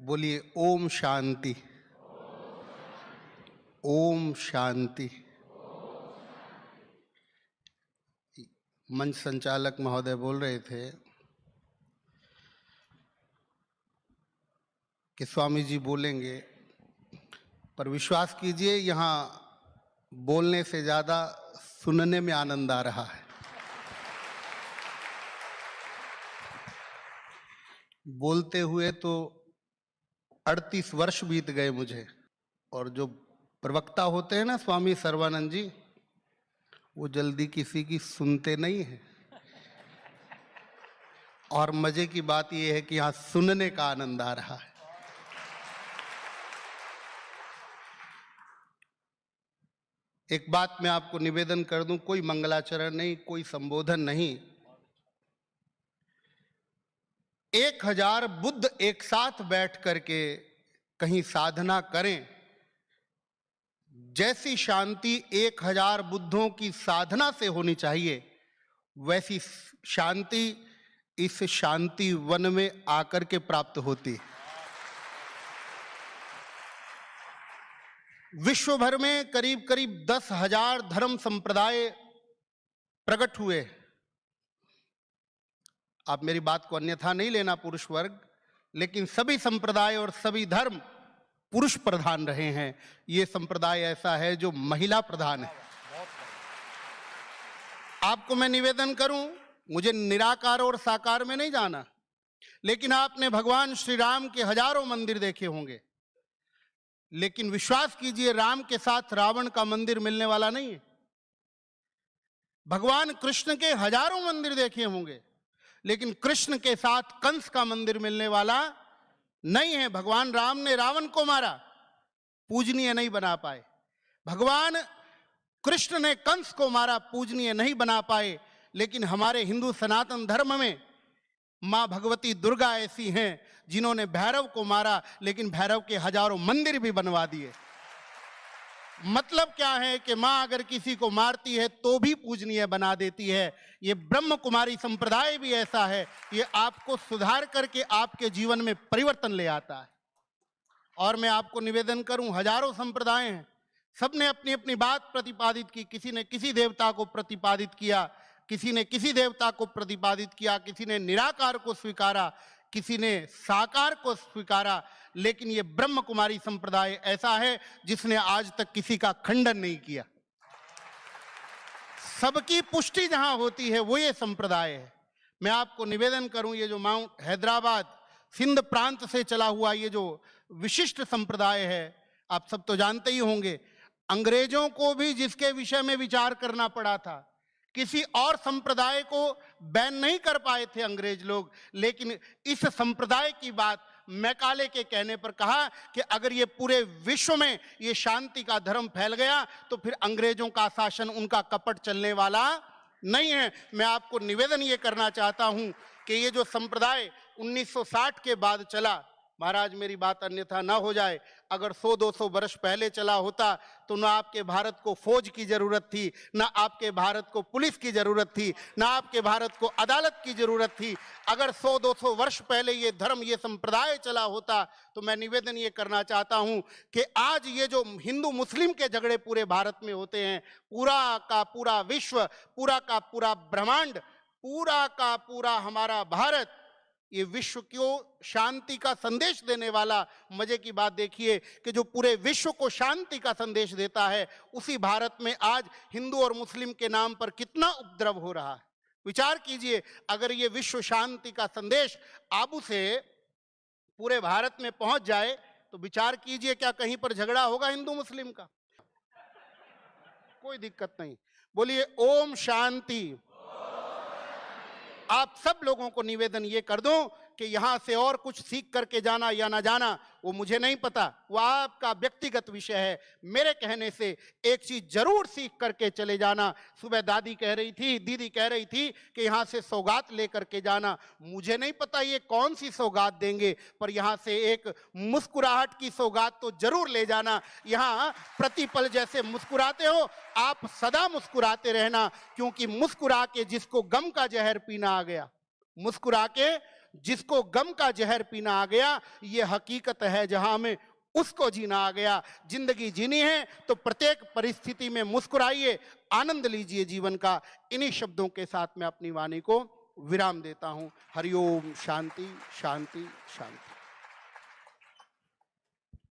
बोलिए ओम शांति। ओम शांति। मंच संचालक महोदय बोल रहे थे कि स्वामी जी बोलेंगे, पर विश्वास कीजिए यहाँ बोलने से ज़्यादा सुनने में आनंद आ रहा है। बोलते हुए तो 38 वर्ष बीत गए मुझे, और जो प्रवक्ता होते हैं ना स्वामी सर्वानंद जी, वो जल्दी किसी की सुनते नहीं हैं। और मजे की बात यह है कि यहाँ सुनने का आनंद आ रहा है। एक बात मैं आपको निवेदन कर दूं, कोई मंगलाचरण नहीं, कोई संबोधन नहीं। 1000 बुद्ध एक साथ बैठ करके कहीं साधना करें, जैसी शांति 1000 बुद्धों की साधना से होनी चाहिए, वैसी शांति इस शांति वन में आकर के प्राप्त होती है। विश्व भर में करीब करीब 10,000 धर्म संप्रदाय प्रकट हुए। आप मेरी बात को अन्यथा नहीं लेना पुरुष वर्ग, लेकिन सभी संप्रदाय और सभी धर्म पुरुष प्रधान रहे हैं। ये संप्रदाय ऐसा है जो महिला प्रधान है। आपको मैं निवेदन करूं, मुझे निराकार और साकार में नहीं जाना, लेकिन आपने भगवान श्री राम के हजारों मंदिर देखे होंगे, लेकिन विश्वास कीजिए राम के साथ रावण का मंदिर मिलने वाला नहीं है। भगवान कृष्ण के हजारों मंदिर देखे होंगे, लेकिन कृष्ण के साथ कंस का मंदिर मिलने वाला नहीं है। भगवान राम ने रावण को मारा, पूजनीय नहीं बना पाए। भगवान कृष्ण ने कंस को मारा, पूजनीय नहीं बना पाए। लेकिन हमारे हिंदू सनातन धर्म में मां भगवती दुर्गा ऐसी हैं जिन्होंने भैरव को मारा, लेकिन भैरव के हजारों मंदिर भी बनवा दिए। मतलब क्या है कि मां अगर किसी को मारती है तो भी पूजनीय बना देती है। ये ब्रह्म कुमारी संप्रदाय भी ऐसा है, ये आपको सुधार करके आपके जीवन में परिवर्तन ले आता है। और मैं आपको निवेदन करूं, हजारों संप्रदाय हैं, सबने अपनी अपनी बात प्रतिपादित की। किसी ने किसी देवता को प्रतिपादित किया, किसी ने किसी देवता को प्रतिपादित किया, किसी ने निराकार को स्वीकारा, किसी ने साकार को स्वीकारा। लेकिन ये ब्रह्म कुमारी संप्रदाय ऐसा है जिसने आज तक किसी का खंडन नहीं किया। सबकी पुष्टि जहां होती है वो ये संप्रदाय है। मैं आपको निवेदन करूं, ये जो माउंट हैदराबाद सिंध प्रांत से चला हुआ ये जो विशिष्ट संप्रदाय है, आप सब तो जानते ही होंगे। अंग्रेजों को भी जिसके विषय में विचार करना पड़ा था, किसी और संप्रदाय को बैन नहीं कर पाए थे अंग्रेज लोग, लेकिन इस संप्रदाय की बात मैकाले के कहने पर कहा कि अगर ये पूरे विश्व में ये शांति का धर्म फैल गया तो फिर अंग्रेजों का शासन, उनका कपट चलने वाला नहीं है। मैं आपको निवेदन ये करना चाहता हूं कि ये जो संप्रदाय 1960 के बाद चला, महाराज मेरी बात अन्यथा ना हो जाए, अगर 100-200 वर्ष पहले चला होता तो ना आपके भारत को फौज की जरूरत थी, ना आपके भारत को पुलिस की जरूरत थी, ना आपके भारत को अदालत की जरूरत थी। अगर 100-200 वर्ष पहले ये धर्म, ये संप्रदाय चला होता तो मैं निवेदन ये करना चाहता हूं कि आज ये जो हिंदू मुस्लिम के झगड़े पूरे भारत में होते हैं, पूरा का पूरा विश्व, पूरा का पूरा ब्रह्मांड, पूरा का पूरा हमारा भारत, ये विश्व को शांति का संदेश देने वाला। मजे की बात देखिए कि जो पूरे विश्व को शांति का संदेश देता है, उसी भारत में आज हिंदू और मुस्लिम के नाम पर कितना उपद्रव हो रहा है। विचार कीजिए, अगर ये विश्व शांति का संदेश आबू से पूरे भारत में पहुंच जाए तो विचार कीजिए क्या कहीं पर झगड़ा होगा हिंदू मुस्लिम का? कोई दिक्कत नहीं। बोलिए ओम शांति। आप सब लोगों को निवेदन ये कर दूं कि यहां से और कुछ सीख करके जाना या ना जाना वो मुझे नहीं पता, वो आपका व्यक्तिगत विषय है। मेरे कहने से एक चीज जरूर सीख करके चले जाना। सुबह दादी कह रही थी, दीदी कह रही थी कि यहां से सौगात लेकर के जाना। मुझे नहीं पता ये कौन सी सौगात देंगे, पर यहां से एक मुस्कुराहट की सौगात तो जरूर ले जाना। यहां प्रतिपल जैसे मुस्कुराते हो, आप सदा मुस्कुराते रहना, क्योंकि मुस्कुरा के जिसको गम का जहर पीना आ गया, मुस्कुरा के जिसको गम का जहर पीना आ गया, ये हकीकत है जहां हमें उसको जीना आ गया। जिंदगी जीनी है तो प्रत्येक परिस्थिति में मुस्कुराइए, आनंद लीजिए जीवन का। इन्हीं शब्दों के साथ मैं अपनी वाणी को विराम देता हूं। हरिओम, शांति शांति शांति।